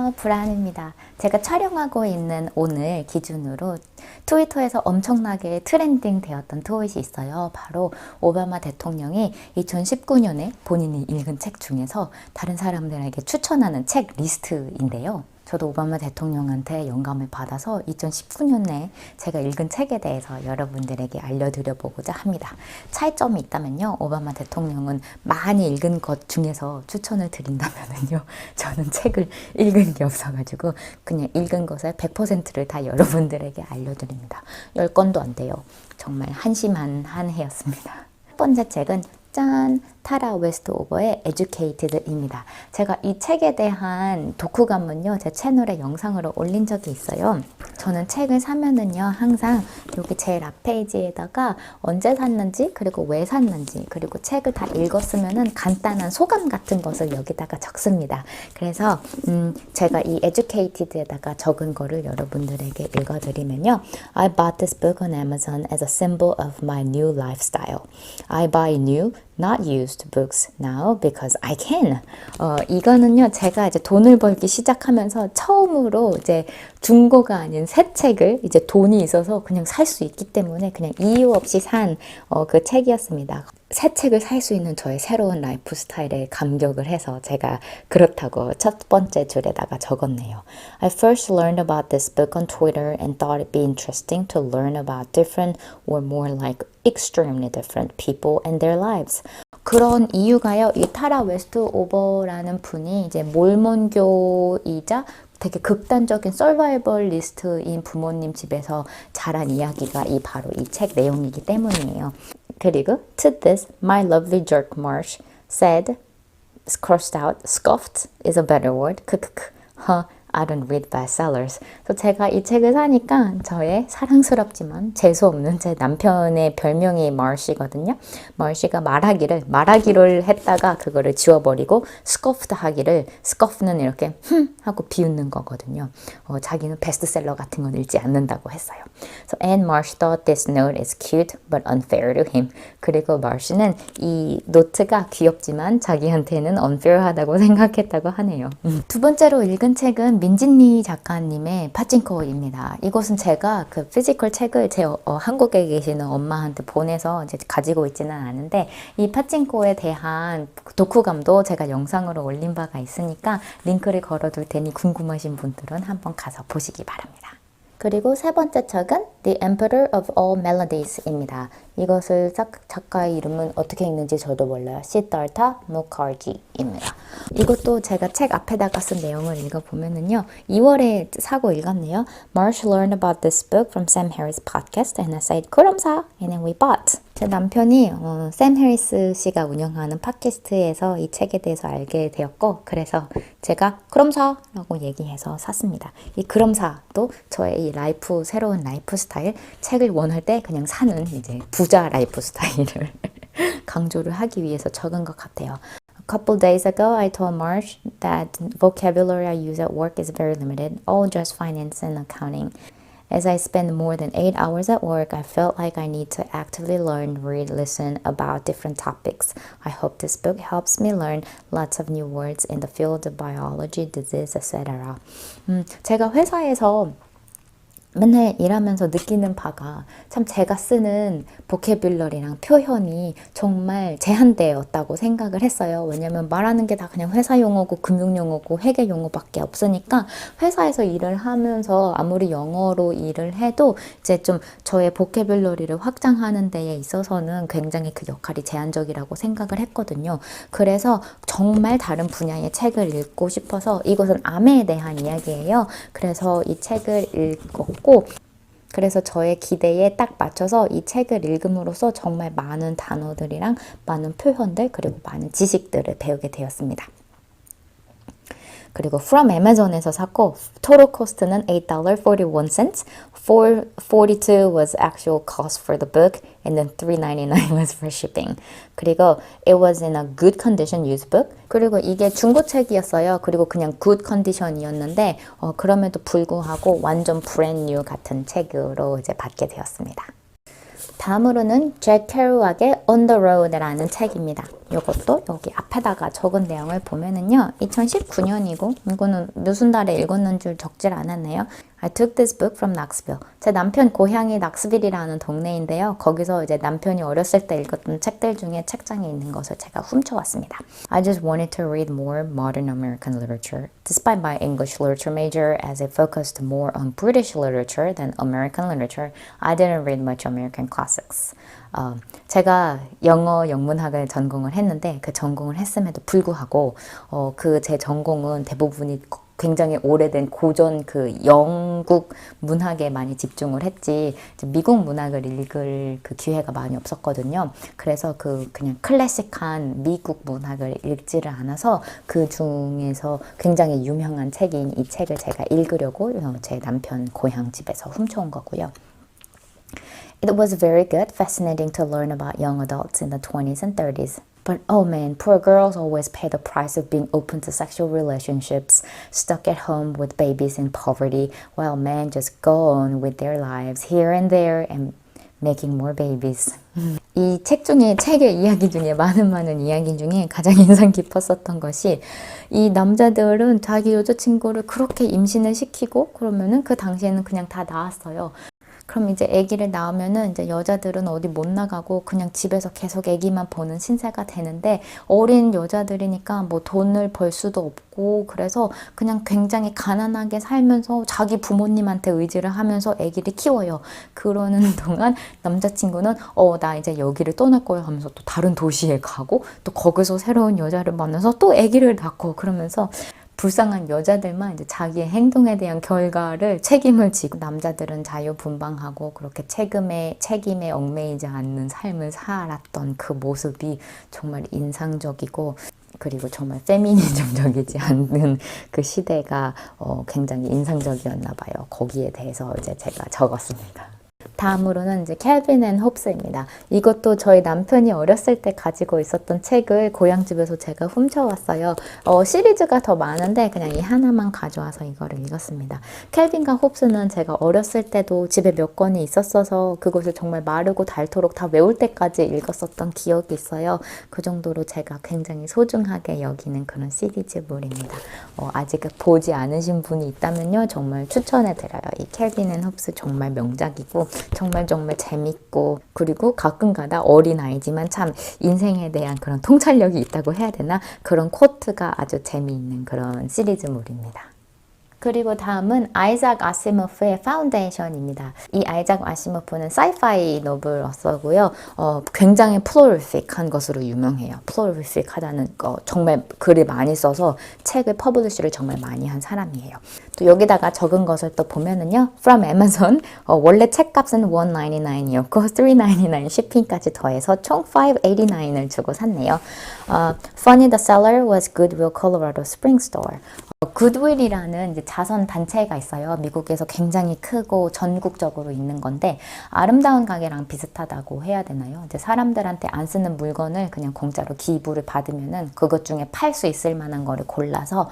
안녕하세요. 브라운입니다. 제가 촬영하고 있는 오늘 기준으로 트위터에서 엄청나게 트렌딩 되었던 트윗이 있어요. 바로 오바마 대통령이 2019년에 본인이 읽은 책 중에서 다른 사람들에게 추천하는 책 리스트인데요. 저도 오바마 대통령한테 영감을 받아서 2019년에 제가 읽은 책에 대해서 여러분들에게 알려드려 보고자 합니다. 차이점이 있다면요. 오바마 대통령은 많이 읽은 것 중에서 추천을 드린다면요. 저는 책을 읽은 게 없어가지고 그냥 읽은 것의 100%를 다 여러분들에게 알려드립니다. 10권도 안 돼요. 정말 한심한 한 해였습니다. 첫 번째 책은 짠! 타라 웨스트오버의 Educated입니다. 제가 이 책에 대한 독후감은요, 제 채널에 영상으로 올린 적이 있어요. 저는 책을 사면은요, 항상 여기 제일 앞 페이지에다가 언제 샀는지, 그리고 왜 샀는지, 그리고 책을 다 읽었으면은 간단한 소감 같은 것을 여기다가 적습니다. 그래서 제가 이 Educated에다가 적은 거를 여러분들에게 읽어드리면요. I bought this book on Amazon as a symbol of my new lifestyle. I buy new, not used books now because I can. 이거는요, 제가 이제 돈을 벌기 시작하면서 처음으로 이제 중고가 아닌 새 책을 이제 돈이 있어서 그냥 살 수 있기 때문에 그냥 이유 없이 산 그 책이었습니다. 새 책을 살 수 있는 저의 새로운 라이프 스타일에 감격을 해서 제가 그렇다고 첫 번째 줄에다가 적었네요. I first learned about this book on Twitter and thought it'd be interesting to learn about different or more like extremely different people and their lives. 그런 이유가요. 이 타라 웨스트오버라는 분이 이제 몰몬교이자 되게 극단적인 서바이벌리스트인 부모님 집에서 자란 이야기가 바로 이 책 내용이기 때문이에요. 그리고 to this, my lovely jerk Marsh said, crossed out, scoffed is a better word. 크크크. I don't read bestsellers. 그래서 제가 이 책을 사니까 저의 사랑스럽지만 재수없는 제 남편의 별명이 Marsh이거든요. Marsh가 말하기를 했다가 그거를 지워버리고 scoffed 하기를, scoff는 이렇게 하고 비웃는 거거든요. 자기는 베스트셀러 같은 건 읽지 않는다고 했어요. So, and Marsh thought this note is cute but unfair to him. 그리고 Marsh는 이 노트가 귀엽지만 자기한테는 unfair하다고 생각했다고 하네요. 두 번째로 읽은 책은 민진리 작가님의 파친코입니다. 이것은 제가 그 피지컬 책을 제 한국에 계시는 엄마한테 보내서 이제 가지고 있지는 않은데 이 파친코에 대한 독후감도 제가 영상으로 올린 바가 있으니까 링크를 걸어둘 테니 궁금하신 분들은 한번 가서 보시기 바랍니다. 그리고 세 번째 책은 The Emperor of All Melodies입니다. 이것을 작가의 이름은 어떻게 읽는지 저도 몰라요. 시달타 무카지입니다. 이것도 제가 책 앞에다가 쓴 내용을 읽어보면은요. 2월에 사고 읽었네요. Marsh learned about this book from Sam Harris podcast and I said, 그럼 사! And then we bought. 제 남편이 샘 해리스 씨가 운영하는 팟캐스트에서 이 책에 대해서 알게 되었고 그래서 제가 그럼 사! 라고 얘기해서 샀습니다. 이 그럼 사도 저의 이 새로운 라이프 스타일, 책을 원할 때 그냥 사는 이제 부자 라이프 스타일을 강조를 하기 위해서 적은 것 같아요. A couple days ago, I told Marsh that vocabulary I use at work is very limited, all just finance and accounting. As I spend more than 8 hours at work, I felt like I need to actively learn, read, listen about different topics. I hope this book helps me learn lots of new words in the field of biology, disease, etc. 제가 회사에서 맨날 일하면서 느끼는 바가 참 제가 쓰는 보캐뷸러리랑 표현이 정말 제한되었다고 생각을 했어요. 왜냐면 말하는 게 다 그냥 회사 용어고 금융 용어고 회계 용어밖에 없으니까 회사에서 일을 하면서 아무리 영어로 일을 해도 이제 좀 저의 보캐뷸러리를 확장하는 데에 있어서는 굉장히 그 역할이 제한적이라고 생각을 했거든요. 그래서 정말 다른 분야의 책을 읽고 싶어서 이것은 암에 대한 이야기예요. 그래서 이 책을 읽었고 그래서 저의 기대에 딱 맞춰서 이 책을 읽음으로써 정말 많은 단어들이랑 많은 표현들 그리고 많은 지식들을 배우게 되었습니다. 그리고 from Amazon에서 샀고 total cost는 $8.41, $4.42 was actual cost for the book and then $3.99 was for shipping. 그리고 it was in a good condition used book. 그리고 이게 중고책이었어요. 그리고 그냥 good condition이었는데 그럼에도 불구하고 완전 brand new 같은 책으로 이제 받게 되었습니다. 다음으로는 잭 캐루악의 On the Road라는 책입니다. 이것도 여기 앞에다가 적은 내용을 보면은요, 2019년이고 이거는 무슨 달에 읽었는 줄 적질 않았네요. I took this book from Knoxville. 제 남편 고향이 նակ스빌이라는 동네인데요. 거기서 이제 남편이 어렸을 때 읽었던 책들 중에 책장에 있는 것을 제가 훔쳐왔습니다. I just wanted to read more modern American literature. Despite my English literature major, as it focused more on British literature than American literature, I didn't read much American classics. 제가 영어 영문학을 전공을 했는데 그 전공을 했음에도 불구하고 그 제 전공은 대부분이 굉장히 오래된 고전 그 영국 문학에 많이 집중을 했지 미국 문학을 읽을 그 기회가 많이 없었거든요. 그래서 그냥 클래식한 미국 문학을 읽지를 않아서 그 중에서 굉장히 유명한 책인 이 책을 제가 읽으려고 제 남편 고향 집에서 훔쳐온 거고요. It was very good, fascinating to learn about young adults in the 20s and 30s. But oh man, poor girls always pay the price of being open to sexual relationships, stuck at home with babies in poverty, while men just go on with their lives here and there and making more babies. 이 책 중에 책의 이야기 중에 많은 이야기 중에 가장 인상 깊었었던 것이 이 남자들은 자기 여자친구를 그렇게 임신을 시키고 그러면은 그 당시에는 그냥 다 낳았어요. 그럼 이제 아기를 낳으면은 이제 여자들은 어디 못 나가고 그냥 집에서 계속 아기만 보는 신세가 되는데 어린 여자들이니까 뭐 돈을 벌 수도 없고 그래서 그냥 굉장히 가난하게 살면서 자기 부모님한테 의지를 하면서 아기를 키워요. 그러는 동안 남자친구는 나 이제 여기를 떠날 거야 하면서 또 다른 도시에 가고 또 거기서 새로운 여자를 만나서 또 아기를 낳고 그러면서 불쌍한 여자들만 이제 자기의 행동에 대한 결과를 책임을 지고 남자들은 자유분방하고 그렇게 책임에 얽매이지 않는 삶을 살았던 그 모습이 정말 인상적이고 그리고 정말 페미니즘적이지 않는 그 시대가 굉장히 인상적이었나 봐요. 거기에 대해서 이제 제가 적었습니다. 다음으로는 이제 캘빈 앤 홉스입니다. 이것도 저희 남편이 어렸을 때 가지고 있었던 책을 고향집에서 제가 훔쳐왔어요. 시리즈가 더 많은데 그냥 이 하나만 가져와서 이거를 읽었습니다. 캘빈과 홉스는 제가 어렸을 때도 집에 몇 권이 있었어서 그것을 정말 마르고 닳도록 다 외울 때까지 읽었었던 기억이 있어요. 그 정도로 제가 굉장히 소중하게 여기는 그런 시리즈물입니다. 아직 보지 않으신 분이 있다면요. 정말 추천해드려요. 이 캘빈 앤 홉스 정말 명작이고 정말 재밌고 그리고 가끔가다 어린아이지만 참 인생에 대한 그런 통찰력이 있다고 해야 되나? 그런 코트가 아주 재미있는 그런 시리즈물입니다. 그리고 다음은 아이작 아시모프의 파운데이션입니다. 이 아이작 아시모프는 사이파이 노블러서고요. 굉장히 플로리픽한 것으로 유명해요. 플로리픽하다는 거 정말 글을 많이 써서 책을 퍼블리시를 정말 많이 한 사람이에요. 또 여기다가 적은 것을 또 보면은요. From Amazon 원래 책값은 $1.99이었고 $3.99 shipping까지 더해서 총 $5.89을 주고 샀네요. Funny the seller was Goodwill Colorado Spring Store. 굿윌이라는 이제 자선 단체가 있어요. 미국에서 굉장히 크고 전국적으로 있는 건데 아름다운 가게랑 비슷하다고 해야 되나요? 이제 사람들한테 안 쓰는 물건을 그냥 공짜로 기부를 받으면은 그것 중에 팔 수 있을 만한 거를 골라서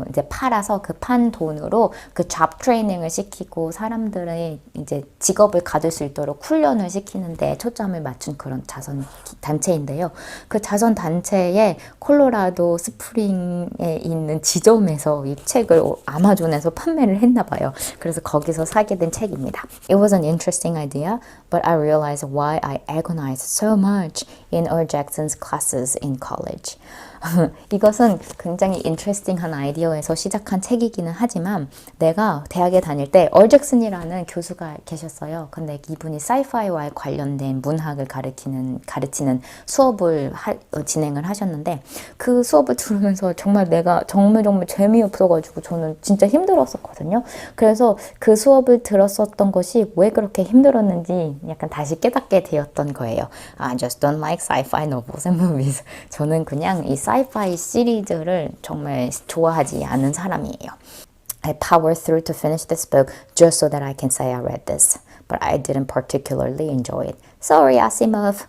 이제 팔아서 그 판 돈으로 그 잡 트레이닝을 시키고 사람들의 이제 직업을 가질 수 있도록 훈련을 시키는데 초점을 맞춘 그런 자선 단체인데요. 그 자선 단체의 콜로라도 스프링에 있는 지점에 이 책을 아마존에서 판매를 했나 봐요. 그래서 거기서 사게 된 책입니다. It was an interesting idea, but I realized why I agonized so much in Earl Jackson's classes in college. 이것은 굉장히 인트레스팅한 아이디어에서 시작한 책이기는 하지만 내가 대학에 다닐 때 얼 잭슨이라는 교수가 계셨어요. 근데 이분이 사이파이와 관련된 문학을 가르치는 수업을 진행을 하셨는데 그 수업을 들으면서 정말 내가 정말 재미없어가지고 저는 진짜 힘들었었거든요. 그래서 그 수업을 들었었던 것이 왜 그렇게 힘들었는지 약간 다시 깨닫게 되었던 거예요. I just don't like sci-fi novels and movies. 저는 그냥 이 사이파이 시리즈를 정말 좋아하지 않은 사람이에요. I powered through to finish this book just so that I can say I read this. But I didn't particularly enjoy it. Sorry, Asimov.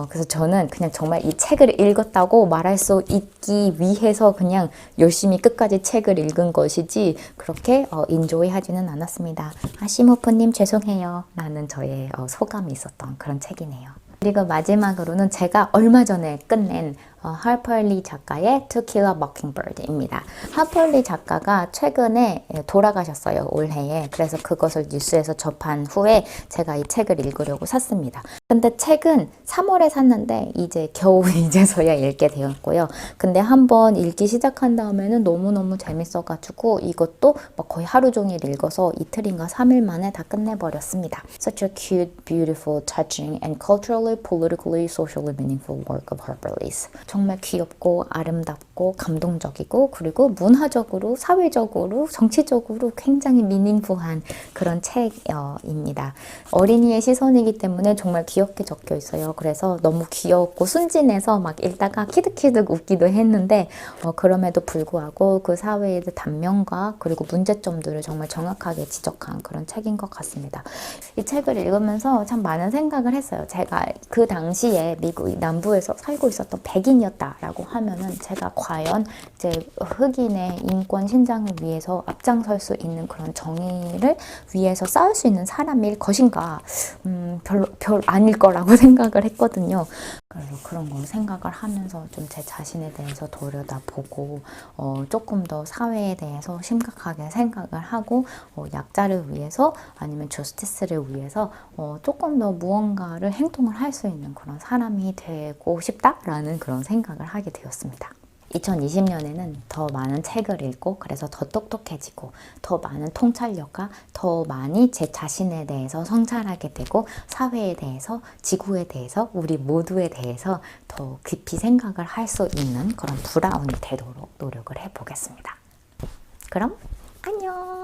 그래서 저는 그냥 정말 이 책을 읽었다고 말할 수 있기 위해서 그냥 열심히 끝까지 책을 읽은 것이지 그렇게 인조이 하지는 않았습니다. 아시모프님 죄송해요. 라는 저의 소감이 있었던 그런 책이네요. 그리고 마지막으로는 제가 얼마 전에 끝낸 하퍼리 작가의 To Kill a Mockingbird입니다. 하퍼리 작가가 최근에 돌아가셨어요. 올해에. 그래서 그것을 뉴스에서 접한 후에 제가 이 책을 읽으려고 샀습니다. 근데 책은 3월에 샀는데 이제 겨우 이제서야 읽게 되었고요. 근데 한번 읽기 시작한 다음에는 너무너무 재밌어가지고 이것도 막 거의 하루 종일 읽어서 이틀인가 3일 만에 다 끝내버렸습니다. Such a cute, beautiful, touching and culturally, politically, socially meaningful work of Harper Lee's. 정말 귀엽고 아름답고 감동적이고 그리고 문화적으로, 사회적으로, 정치적으로 굉장히 미닝풀한 그런 책입니다. 어린이의 시선이기 때문에 정말 귀엽게 적혀 있어요. 그래서 너무 귀엽고 순진해서 막 읽다가 키득키득 웃기도 했는데 그럼에도 불구하고 그 사회의 단면과 그리고 문제점들을 정말 정확하게 지적한 그런 책인 것 같습니다. 이 책을 읽으면서 참 많은 생각을 했어요. 제가 그 당시에 미국 남부에서 살고 있었던 백인이었다라고 하면은 제가 과연 이제 흑인의 인권 신장을 위해서 앞장설 수 있는 그런 정의를 위해서 싸울 수 있는 사람일 것인가? 별 아닐 거라고 생각을 했거든요. 그래서 그런 거 생각을 하면서 좀 제 자신에 대해서 돌려다보고 조금 더 사회에 대해서 심각하게 생각을 하고 약자를 위해서 아니면 저스티스를 위해서 조금 더 무언가를 행동을 할 수 있는 그런 사람이 되고 싶다라는 그런 생각을 하게 되었습니다. 2020년에는 더 많은 책을 읽고 그래서 더 똑똑해지고 더 많은 통찰력과 더 많이 제 자신에 대해서 성찰하게 되고 사회에 대해서 지구에 대해서 우리 모두에 대해서 더 깊이 생각을 할 수 있는 그런 브라운이 되도록 노력을 해보겠습니다. 그럼 안녕!